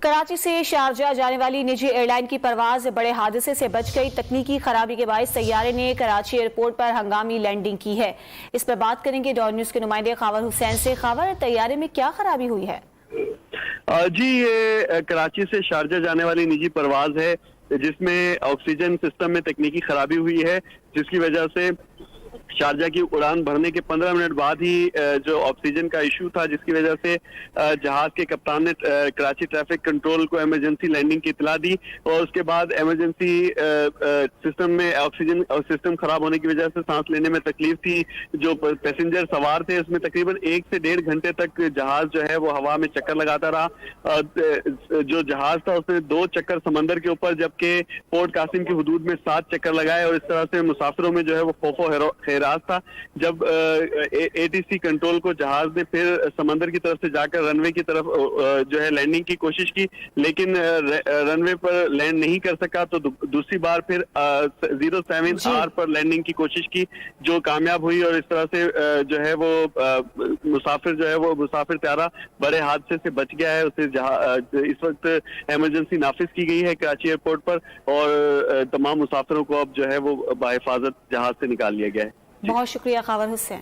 कराची से शारजाह जाने वाली निजी एयरलाइन की परवाज बड़े हादसे से बच गई। तकनीकी खराबी के बायस तैयारे ने कराची एयरपोर्ट पर हंगामी लैंडिंग की है। इस पर बात करेंगे डॉन न्यूज के नुमाइंदे खावर हुसैन से। खावर, तैयारे में क्या खराबी हुई है? जी, ये कराची से शारजाह जाने वाली निजी परवाज है जिसमें ऑक्सीजन सिस्टम में तकनीकी खराबी हुई है, जिसकी वजह से शारजाह की उड़ान भरने के 15 मिनट बाद ही जो ऑक्सीजन का इशू था, जिसकी वजह से जहाज के कप्तान ने कराची ट्रैफिक कंट्रोल को इमरजेंसी लैंडिंग की इतला दी और उसके बाद इमरजेंसी सिस्टम में ऑक्सीजन सिस्टम खराब होने की वजह से सांस लेने में तकलीफ थी। जो पैसेंजर सवार थे उसमें तकरीबन 1 से 1.5 घंटे तक जहाज जो है वो हवा में चक्कर लगाता रहा। जो जहाज था उसने 2 चक्कर समंदर के ऊपर, जबकि पोर्ट कासिम की हदूद में 7 चक्कर लगाए और इस तरह से मुसाफिरों में जो है वो खौफो खैरात था। जब एटीसी कंट्रोल को जहाज ने फिर समंदर की तरफ से जाकर रनवे की तरफ जो है लैंडिंग की कोशिश की, लेकिन रनवे पर लैंड नहीं कर सका, तो दूसरी बार फिर 07R पर लैंडिंग की कोशिश की, जो कामयाब हुई और इस तरह से जो है वो मुसाफिर त्यारा बड़े हादसे से बच गया है। उसे इस वक्त इमरजेंसी नाफिज की गई है कराची एयरपोर्ट पर और तमाम मुसाफिरों को अब जो है वो बाहिफाजत जहाज से निकाल लिया गया है। बहुत शुक्रिया खावर हुसैन।